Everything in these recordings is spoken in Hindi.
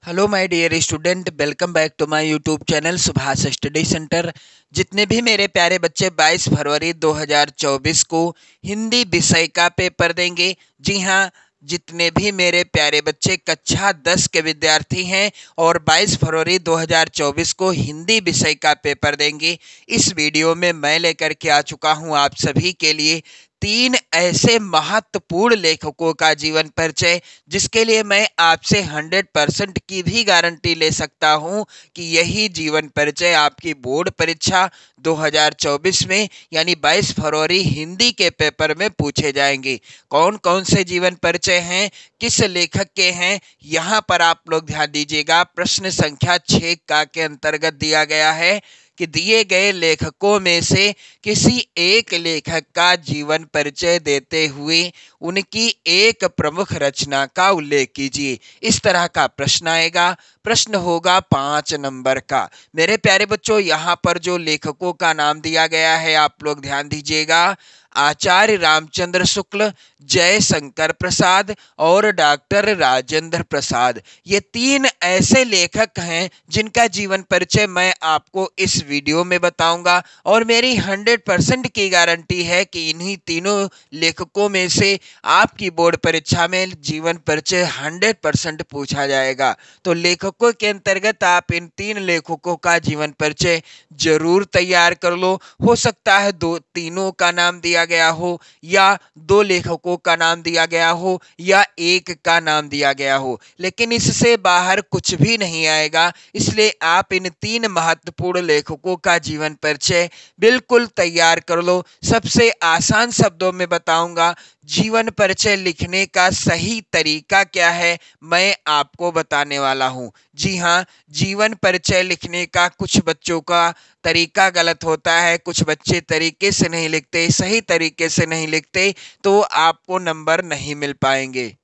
Hello my dear student, welcome back to my YouTube channel Subhash study centre. जितने भी मेरे प्यारे बच्चे 22 फरवरी 2024 को हिंदी विषय का पेपर देंगे, जी हाँ, जितने भी मेरे प्यारे बच्चे कक्षा 10 के विद्यार्थी हैं और 22 फरवरी 2024 को हिंदी विषय का पेपर देंगे, इस वीडियो में मैं लेकर के आ चुका हूं आप सभी के लिए 3 ऐसे महत्वपूर्ण लेखकों का जीवन परिचय, जिसके लिए मैं आपसे 100% की भी गारंटी ले सकता हूं कि यही जीवन परिचय आपकी बोर्ड परीक्षा 2024 में यानी 22 फरवरी हिंदी के पेपर में पूछे जाएंगे। कौन कौन से जीवन परिचय हैं, किस लेखक के हैं, यहाँ पर आप लोग ध्यान दीजिएगा। प्रश्न संख्या 6 का के अंतर्गत दिया गया है कि दिए गए लेखकों में से किसी एक लेखक का जीवन परिचय देते हुए उनकी एक प्रमुख रचना का उल्लेख कीजिए। इस तरह का प्रश्न आएगा। प्रश्न होगा 5 नंबर का। मेरे प्यारे बच्चों, यहाँ पर जो लेखकों का नाम दिया गया है आप लोग ध्यान दीजिएगा। आचार्य रामचंद्र शुक्ल, जयशंकर प्रसाद और डॉक्टर राजेंद्र प्रसाद, ये 3 ऐसे लेखक हैं जिनका जीवन परिचय मैं आपको इस वीडियो में बताऊंगा और मेरी 100% की गारंटी है कि इन्हीं तीनों लेखकों में से आपकी बोर्ड परीक्षा में जीवन परिचय 100% पूछा जाएगा। तो लेखकों के अंतर्गत आप इन 3 लेखकों का जीवन परिचय जरूर तैयार कर लो। हो सकता है तीनों का नाम दिया गया हो या 2 लेखकों का नाम दिया गया हो या एक का नाम दिया गया हो, लेकिन इससे बाहर कुछ भी नहीं आएगा। इसलिए आप इन 3 महत्वपूर्ण लेखकों का जीवन परिचय बिल्कुल तैयार कर लो। सबसे आसान शब्दों में बताऊंगा, जीवन परिचय लिखने का सही तरीका क्या है मैं आपको बताने वाला हूं। जी हाँ, जीवन परिचय लिखने का कुछ बच्चों का तरीका गलत होता है, कुछ बच्चे तरीके से नहीं लिखते, सही तरीके से नहीं लिखते, तो आपको नंबर नहीं मिल पाएंगे।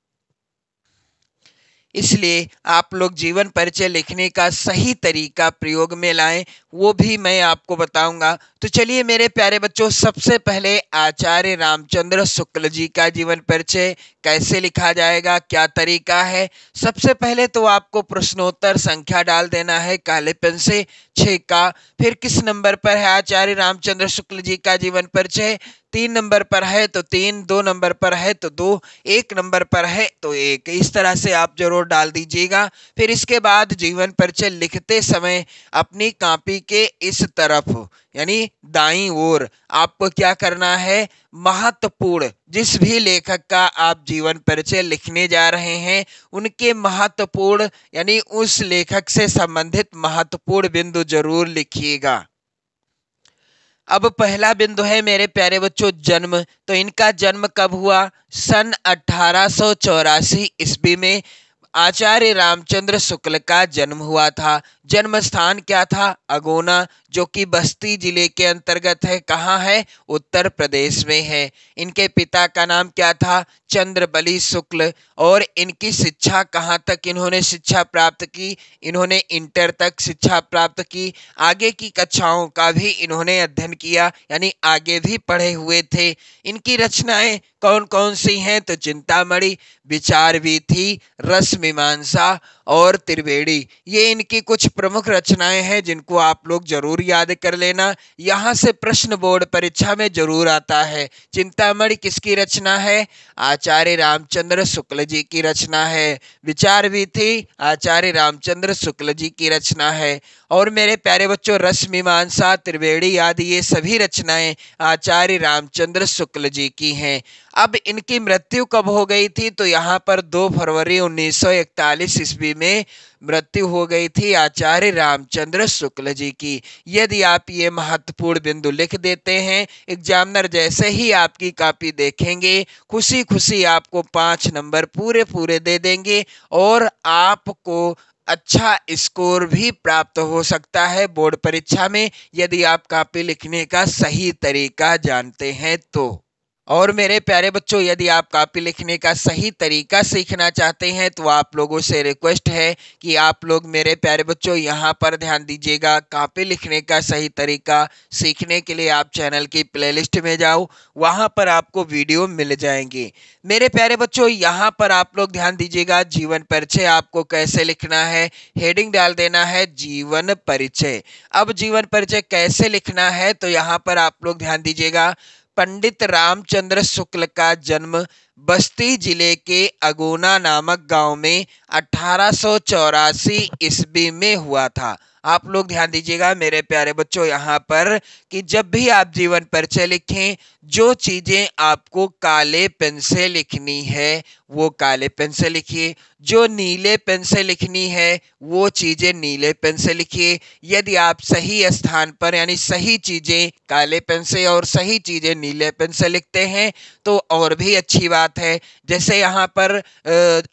इसलिए आप लोग जीवन परिचय लिखने का सही तरीका प्रयोग में लाएं, वो भी मैं आपको बताऊंगा। तो चलिए मेरे प्यारे बच्चों, सबसे पहले आचार्य रामचंद्र शुक्ल जी का जीवन परिचय कैसे लिखा जाएगा, क्या तरीका है। सबसे पहले तो आपको प्रश्नोत्तर संख्या डाल देना है काले पेन से 6 का। फिर किस नंबर पर है आचार्य रामचंद्र शुक्ल जी का जीवन परिचय, 3 नंबर पर है तो 3, 2 नंबर पर है तो 2, 1 नंबर पर है तो 1। इस तरह से आप जरूर डाल दीजिएगा। फिर इसके बाद जीवन परिचय लिखते समय अपनी कॉपी के इस तरफ यानी दाईं ओर आपको क्या करना है, महत्वपूर्ण जिस भी लेखक का आप जीवन परिचय लिखने जा रहे हैं उनके महत्वपूर्ण यानी उस लेखक से संबंधित महत्वपूर्ण बिंदु जरूर लिखिएगा। अब पहला बिंदु है मेरे प्यारे बच्चों जन्म। तो इनका जन्म कब हुआ, सन 1884 ईस्वी में आचार्य रामचंद्र शुक्ल का जन्म हुआ था। जन्म स्थान क्या था, अगोना, जो कि बस्ती जिले के अंतर्गत है। कहाँ है, उत्तर प्रदेश में है। इनके पिता का नाम क्या था, चंद्रबली शुक्ल। और इनकी शिक्षा कहाँ तक इन्होंने शिक्षा प्राप्त की, इन्होंने इंटर तक शिक्षा प्राप्त की। आगे की कक्षाओं का भी इन्होंने अध्ययन किया, यानी आगे भी पढ़े हुए थे। इनकी रचनाएं कौन कौन सी हैं, तो चिंतामणि, विचार वीथी, रस मीमांसा और त्रिवेणी, ये इनकी कुछ प्रमुख रचनाएं हैं जिनको आप लोग जरूर याद कर लेना। यहाँ से प्रश्न बोर्ड परीक्षा में जरूर आता है। चिंतामणि किसकी रचना है, आचार्य रामचंद्र शुक्ल जी की रचना है। विचार वीथी आचार्य रामचंद्र शुक्ल जी की रचना है। और मेरे प्यारे बच्चों रस मीमांसा, त्रिवेणी आदि ये सभी रचनाएं आचार्य रामचंद्र शुक्ल जी की हैं। अब इनकी मृत्यु कब हो गई थी, तो यहाँ पर 2 फरवरी 1941 ईस्वी में मृत्यु हो गई थी आचार्य रामचंद्र शुक्ल जी की। यदि आप ये महत्वपूर्ण बिंदु लिख देते हैं, एग्जामिनर जैसे ही आपकी कॉपी देखेंगे खुशी खुशी आपको 5 नंबर पूरे पूरे दे देंगे और आपको अच्छा स्कोर भी प्राप्त हो सकता है बोर्ड परीक्षा में, यदि आप कॉपी लिखने का सही तरीका जानते हैं तो। और मेरे प्यारे बच्चों, यदि आप कॉपी लिखने का सही तरीका सीखना चाहते हैं तो आप लोगों से रिक्वेस्ट है कि आप लोग मेरे प्यारे बच्चों यहाँ पर ध्यान दीजिएगा। कॉपी लिखने का सही तरीका सीखने के लिए आप चैनल की प्लेलिस्ट में जाओ, वहाँ पर आपको वीडियो मिल जाएंगे। मेरे प्यारे बच्चों, यहाँ पर आप लोग ध्यान दीजिएगा, जीवन परिचय आपको कैसे लिखना है। हेडिंग डाल देना है जीवन परिचय। अब जीवन परिचय कैसे लिखना है तो यहाँ पर आप लोग ध्यान दीजिएगा। पंडित रामचंद्र शुक्ल का जन्म बस्ती जिले के अगोना नामक गांव में 1884 ईस्वी में हुआ था। आप लोग ध्यान दीजिएगा मेरे प्यारे बच्चों यहाँ पर कि जब भी आप जीवन परिचय लिखें, जो चीजें आपको काले पेन से लिखनी है वो काले पेन से लिखिए, जो नीले पेन से लिखनी है वो चीजें नीले पेन से लिखिए। यदि आप सही स्थान पर यानी सही चीजें काले पेन से और सही चीजें नीले पेन से लिखते हैं तो और भी अच्छी बात है। जैसे यहाँ पर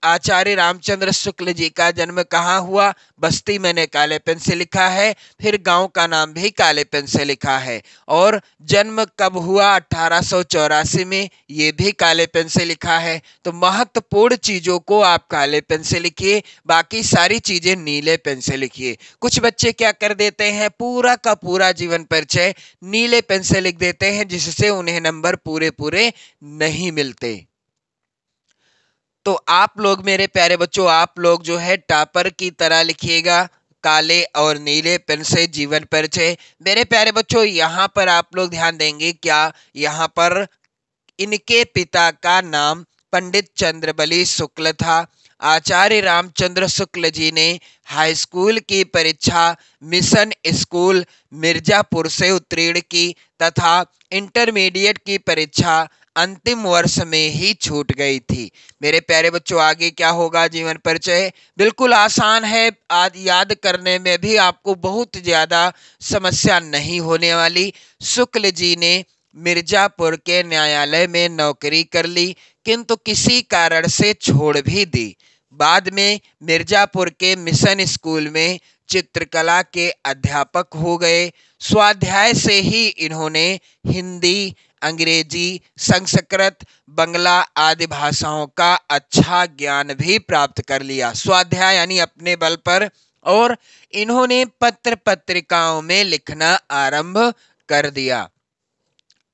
आचार्य रामचंद्र शुक्ल जी का जन्म कहाँ हुआ, बस्ती मैंने काले पेन से लिखा है, फिर गांव का नाम भी काले पेन से लिखा है, और जन्म कब हुआ 1884 में, ये भी काले पेन से लिखा है। तो महत्वपूर्ण चीजों को आप काले पेन से लिखिए, बाकी सारी चीजें नीले पेन से लिखिए। कुछ बच्चे क्या कर देते हैं, पूरा का पूरा जीवन परिचय नीले पेन से लिख देते हैं, जिससे उन्हें नंबर पूरे पूरे नहीं मिलते। तो आप लोग मेरे प्यारे बच्चों, आप लोग जो है टॉपर की तरह लिखिएगा, काले और नीले पेन से जीवन परिचय। मेरे प्यारे बच्चों, यहाँ पर आप लोग ध्यान देंगे, क्या यहाँ पर इनके पिता का नाम पंडित चंद्रबली शुक्ल था। आचार्य रामचंद्र शुक्ल जी ने हाई स्कूल की परीक्षा मिशन स्कूल मिर्जापुर से उत्तीर्ण की तथा इंटरमीडिएट की परीक्षा अंतिम वर्ष में ही छूट गई थी। मेरे प्यारे बच्चों, आगे क्या होगा जीवन परिचय, बिल्कुल आसान है, आज याद करने में भी आपको बहुत ज्यादा समस्या नहीं होने वाली। शुक्ल जी ने मिर्जापुर के न्यायालय में नौकरी कर ली, किंतु किसी कारण से छोड़ भी दी। बाद में मिर्जापुर के मिशन स्कूल में चित्रकला के अध्यापक हो गए। स्वाध्याय से ही इन्होंने हिंदी, अंग्रेजी, संस्कृत, बंगला आदि भाषाओं का अच्छा ज्ञान भी प्राप्त कर लिया। स्वाध्याय यानी अपने बल पर। और इन्होंने पत्र पत्रिकाओं में लिखना आरंभ कर दिया।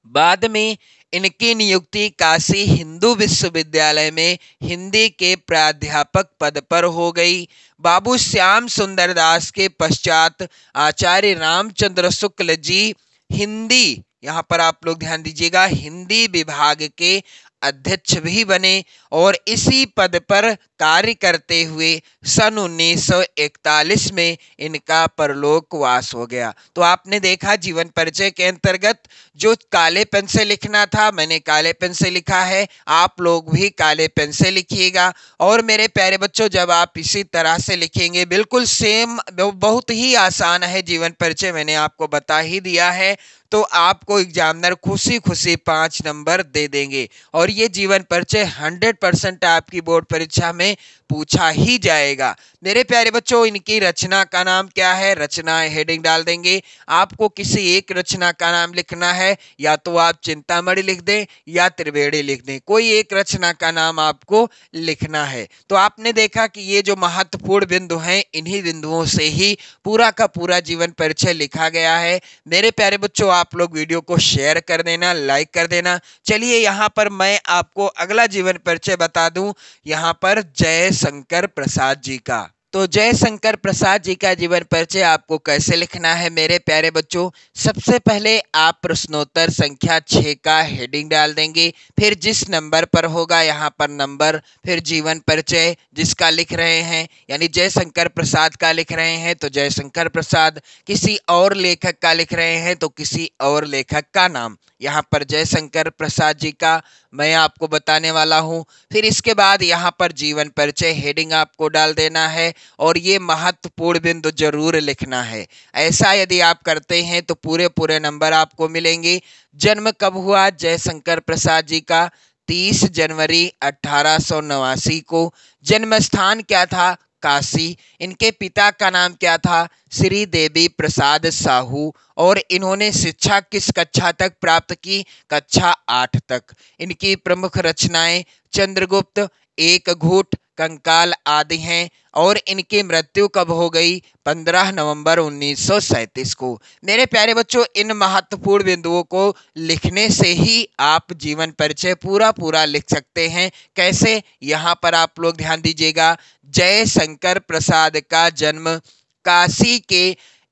बाद में इनकी नियुक्ति काशी हिंदू विश्वविद्यालय में हिंदी के प्राध्यापक पद पर हो गई। बाबू श्याम सुंदर दास के पश्चात आचार्य रामचंद्र शुक्ल जी हिंदी, यहाँ पर आप लोग ध्यान दीजिएगा, हिंदी विभाग के अध्यक्ष भी बने और इसी पद पर कार्य करते हुए सन 1941 में इनका परलोकवास हो गया। तो आपने देखा जीवन परिचय के अंतर्गत जो काले पेन से लिखना था मैंने काले पेन से लिखा है, आप लोग भी काले पेन से लिखिएगा। और मेरे प्यारे बच्चों, जब आप इसी तरह से लिखेंगे बिल्कुल सेम, बहुत ही आसान है जीवन परिचय, मैंने आपको बता ही दिया है, तो आपको एग्जामिनर खुशी खुशी 5 नंबर दे देंगे। और ये जीवन परिचय 100% आपकी बोर्ड परीक्षा में पूछा ही जाएगा। मेरे प्यारे बच्चों, इनकी रचना का नाम क्या है, रचना हेडिंग डाल देंगे। आपको किसी एक रचना का नाम लिखना है, या तो आप चिंतामणि लिख दें या त्रिवेणी लिख दें, कोई एक रचना का नाम आपको लिखना है। तो आपने देखा कि ये जो महत्वपूर्ण बिंदु हैं, इन्हीं बिंदुओं से ही पूरा का पूरा जीवन परिचय लिखा गया है। मेरे प्यारे बच्चों, आप लोग वीडियो को शेयर कर देना, लाइक कर देना। चलिए यहाँ पर मैं आपको अगला जीवन परिचय बता दूं, यहाँ पर जयशंकर प्रसाद जी का। तो जयशंकर प्रसाद जी का जीवन परिचय आपको कैसे लिखना है मेरे प्यारे बच्चों, सबसे पहले आप प्रश्नोत्तर संख्या 6 का हेडिंग डाल देंगे, फिर जिस नंबर पर होगा यहाँ पर नंबर, फिर जीवन परिचय जिसका लिख रहे हैं, यानी जयशंकर प्रसाद का लिख रहे हैं तो जयशंकर प्रसाद, किसी और लेखक का लिख रहे हैं तो किसी और लेखक का नाम। यहाँ पर जयशंकर प्रसाद जी का मैं आपको बताने वाला हूँ। फिर इसके बाद यहाँ पर जीवन परिचय हेडिंग आपको डाल देना है और ये महत्वपूर्ण बिंदु जरूर लिखना है। ऐसा यदि आप करते हैं तो पूरे पूरे नंबर आपको मिलेंगे। जन्म कब हुआ जयशंकर प्रसाद जी का, 30 जनवरी 1889 को। जन्म स्थान क्या था, काशी। इनके पिता का नाम क्या था? श्री देवी प्रसाद साहू। और इन्होंने शिक्षा किस कक्षा तक प्राप्त की? कक्षा 8 तक। इनकी प्रमुख रचनाएं चंद्रगुप्त, एक घूट, कंकाल आदि हैं। और इनकी मृत्यु कब हो गई? 15 नवंबर 1937 को। मेरे प्यारे बच्चों, इन महत्वपूर्ण बिंदुओं को लिखने से ही आप जीवन परिचय पूरा पूरा लिख सकते हैं। कैसे? यहाँ पर आप लोग ध्यान दीजिएगा। जयशंकर प्रसाद का जन्म काशी के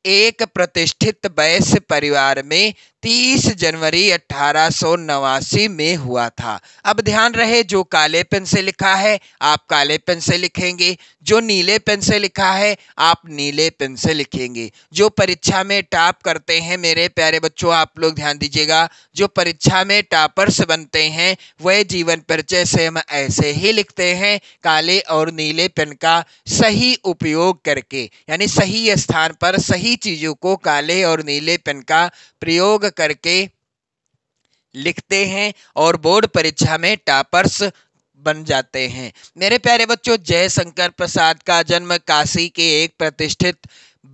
एक प्रतिष्ठित वैश्य परिवार में 30 जनवरी 1889 में हुआ था। अब ध्यान रहे, जो काले पेन से लिखा है आप काले पेन से लिखेंगे, जो नीले पेन से लिखा है आप नीले पेन से लिखेंगे। जो परीक्षा में टॉप करते हैं मेरे प्यारे बच्चों, आप लोग ध्यान दीजिएगा, जो परीक्षा में टॉपर्स बनते हैं वह जीवन परिचय सेम ऐसे ही लिखते हैं, काले और नीले पेन का सही उपयोग करके, यानी सही स्थान पर सही चीजों को काले और नीले पेन का प्रयोग करके लिखते हैं और बोर्ड परीक्षा में टॉपर्स बन जाते हैं। मेरे प्यारे बच्चों, जयशंकर प्रसाद का जन्म काशी के एक प्रतिष्ठित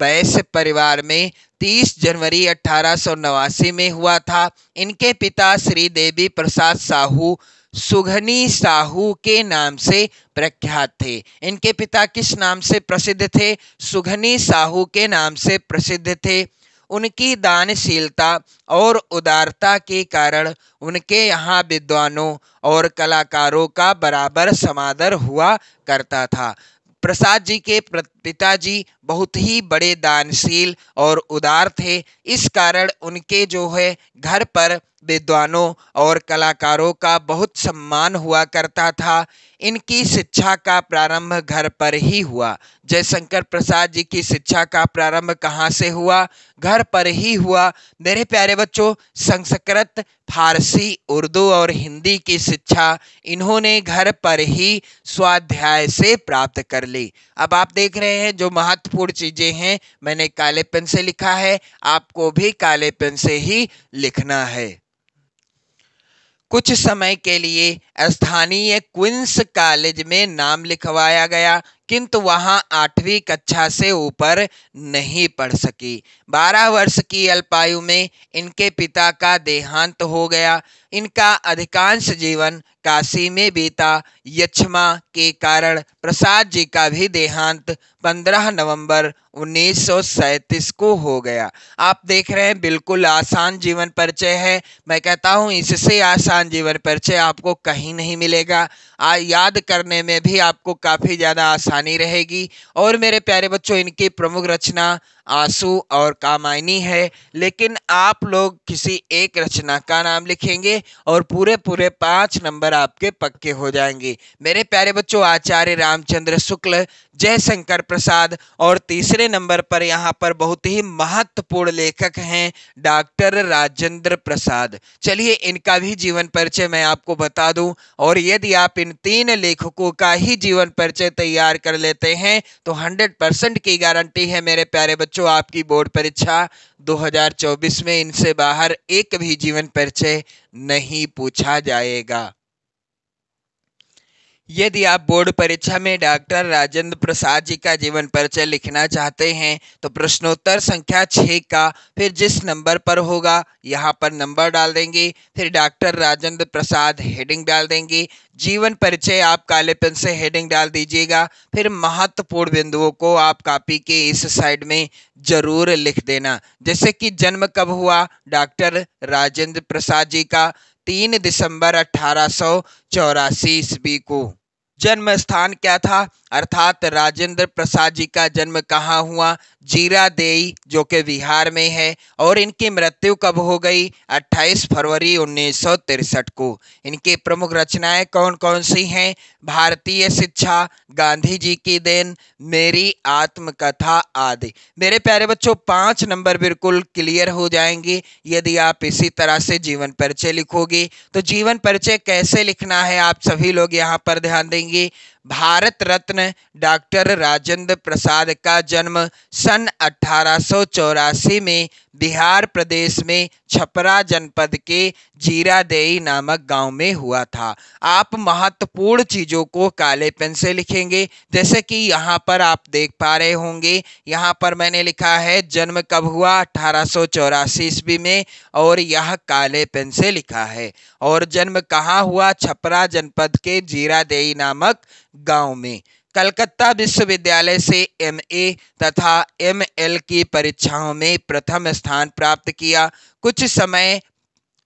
वैश्य परिवार में 30 जनवरी 1889 में हुआ था। इनके पिता श्री देवी प्रसाद साहू सुघनी साहू के नाम से प्रख्यात थे। इनके पिता किस नाम से प्रसिद्ध थे? सुघनी साहू के नाम से प्रसिद्ध थे। उनकी दानशीलता और उदारता के कारण उनके यहाँ विद्वानों और कलाकारों का बराबर समादर हुआ करता था। प्रसाद जी के पिताजी बहुत ही बड़े दानशील और उदार थे। इस कारण उनके जो है घर पर विद्वानों और कलाकारों का बहुत सम्मान हुआ करता था। इनकी शिक्षा का प्रारंभ घर पर ही हुआ। जयशंकर प्रसाद जी की शिक्षा का प्रारंभ कहाँ से हुआ? घर पर ही हुआ। मेरे प्यारे बच्चों, संस्कृत, फारसी, उर्दू और हिंदी की शिक्षा इन्होंने घर पर ही स्वाध्याय से प्राप्त कर ली। अब आप देख रहे हैं जो महत्वपूर्ण चीजें हैं मैंने काले पेन से लिखा है, आपको भी काले पेन से ही लिखना है। कुछ समय के लिए स्थानीय क्वींस कॉलेज में नाम लिखवाया गया, किंतु वहां 8वीं कक्षा से ऊपर नहीं पढ़ सकी। 12 वर्ष की अल्पायु में इनके पिता का देहांत हो गया। इनका अधिकांश जीवन काशी में बीता। यक्ष्मा के कारण प्रसाद जी का भी देहांत 15 नवंबर 1937 को हो गया। आप देख रहे हैं बिल्कुल आसान जीवन परिचय है। मैं कहता हूं इससे आसान जीवन परिचय आपको कहीं नहीं मिलेगा। याद करने में भी आपको काफी ज्यादा आसानी रहेगी। और मेरे प्यारे बच्चों, इनकी प्रमुख रचना आंसू और कामायनी है, लेकिन आप लोग किसी एक रचना का नाम लिखेंगे और पूरे पूरे 5 नंबर आपके पक्के हो जाएंगे। मेरे प्यारे बच्चों, आचार्य रामचंद्र शुक्ल, जयशंकर प्रसाद, और तीसरे नंबर पर यहाँ पर बहुत ही महत्वपूर्ण लेखक हैं डॉक्टर राजेंद्र प्रसाद। चलिए इनका भी जीवन परिचय मैं आपको बता दूं, और यदि आप इन 3 लेखकों का ही जीवन परिचय तैयार कर लेते हैं तो 100% की गारंटी है मेरे प्यारे बच्चों, आपकी बोर्ड परीक्षा 2024 में इनसे बाहर एक भी जीवन परिचय नहीं पूछा जाएगा। यदि आप बोर्ड परीक्षा में डॉक्टर राजेंद्र प्रसाद जी का जीवन परिचय लिखना चाहते हैं तो प्रश्नोत्तर संख्या 6 का फिर जिस नंबर पर होगा यहाँ पर नंबर डाल देंगे, फिर डॉक्टर राजेंद्र प्रसाद हेडिंग डाल देंगे, जीवन परिचय आप काले पेन से हेडिंग डाल दीजिएगा, फिर महत्वपूर्ण बिंदुओं को आप कॉपी के इस साइड में जरूर लिख देना। जैसे कि जन्म कब हुआ डॉक्टर राजेंद्र प्रसाद जी का? 3 दिसंबर 1884 ईस्वी को। जन्म स्थान क्या था? अर्थात राजेंद्र प्रसाद जी का जन्म कहाँ हुआ? जीरादेई, जो कि बिहार में है। और इनकी मृत्यु कब हो गई? 28 फरवरी 1963 को। इनकी प्रमुख रचनाएं कौन कौन सी हैं? भारतीय शिक्षा, गांधी जी की देन, मेरी आत्मकथा आदि। मेरे प्यारे बच्चों, 5 नंबर बिल्कुल क्लियर हो जाएंगे यदि आप इसी तरह से जीवन परिचय लिखोगे। तो जीवन परिचय कैसे लिखना है आप सभी लोग यहाँ पर ध्यान देंगे। भारत रत्न डॉक्टर राजेंद्र प्रसाद का जन्म सन 1884 में बिहार प्रदेश में छपरा जनपद के जीरादेई नामक गांव में हुआ था। आप महत्वपूर्ण चीजों को काले पेन से लिखेंगे, जैसे कि यहाँ पर आप देख पा रहे होंगे, यहाँ पर मैंने लिखा है जन्म कब हुआ, 1884 ईस्वी में, और यह काले पेन से लिखा है। और जन्म कहाँ हुआ, छपरा जनपद के जीरादेई नामक गांव में। कलकत्ता विश्वविद्यालय से एमए तथा एमएल की परीक्षाओं में प्रथम स्थान प्राप्त किया। कुछ समय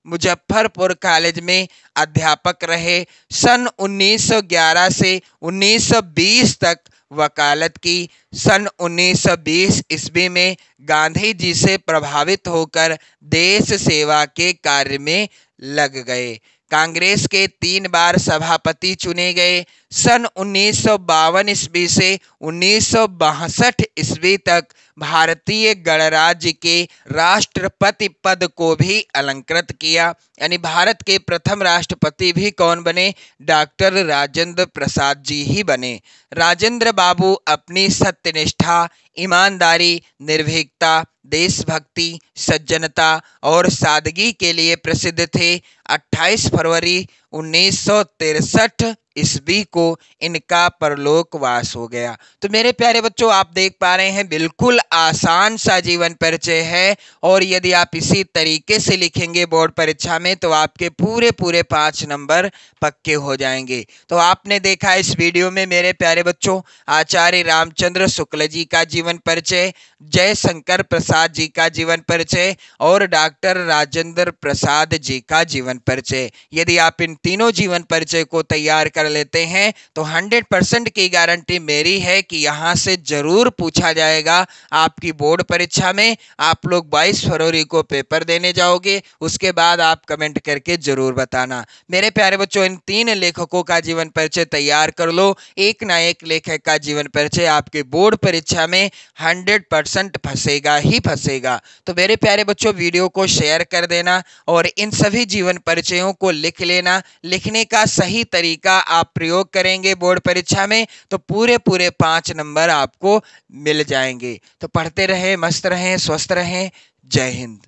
मुजफ्फरपुर कॉलेज में अध्यापक रहे। सन 1911 से 1920 तक वकालत की। सन 1920 ईस्वी में गांधी जी से प्रभावित होकर देश सेवा के कार्य में लग गए। कांग्रेस के 3 बार सभापति चुने गए। सन 1952 ईस्वी से 1962 ईस्वी तक भारतीय गणराज्य के राष्ट्रपति पद को भी अलंकृत किया। यानी भारत के प्रथम राष्ट्रपति भी कौन बने, डॉक्टर राजेंद्र प्रसाद जी ही बने। राजेंद्र बाबू अपनी सत्यनिष्ठा, ईमानदारी, निर्भीकता, देशभक्ति, सज्जनता और सादगी के लिए प्रसिद्ध थे। 28 फरवरी 1963 ईस्वी को इनका परलोकवास हो गया। तो मेरे प्यारे बच्चों, आप देख पा रहे हैं बिल्कुल आसान सा जीवन परिचय है, और यदि आप इसी तरीके से लिखेंगे बोर्ड परीक्षा में तो आपके पूरे पूरे 5 नंबर पक्के हो जाएंगे। तो आपने देखा इस वीडियो में मेरे प्यारे बच्चों आचार्य रामचंद्र शुक्ल जी का जीवन परिचय, जयशंकर प्रसाद जी का जीवन परिचय और डॉक्टर राजेंद्र प्रसाद जी का जीवन परिचय। यदि आप इन तीनों जीवन परिचय को तैयार कर लेते हैं तो 100% की गारंटी मेरी है कि यहां से जरूर पूछा जाएगा आपकी बोर्ड परीक्षा में। आप लोग 22 फरवरी को पेपर देने जाओगे, उसके बाद आप कमेंट करके जरूर बताना। मेरे प्यारे बच्चों, इन 3 लेखकों का जीवन परिचय तैयार कर लो। एक ना एक लेखक का जीवन परिचय आपके बोर्ड परीक्षा में 100% फंसेगा ही फंसेगा। तो मेरे प्यारे बच्चों, वीडियो को शेयर कर देना और इन सभी जीवन परिचयों को लिख लेना। लिखने का सही तरीका आप प्रयोग करेंगे बोर्ड परीक्षा में तो पूरे पूरे 5 नंबर आपको मिल जाएंगे। तो पढ़ते रहें, मस्त रहें, स्वस्थ रहें। जय हिंद।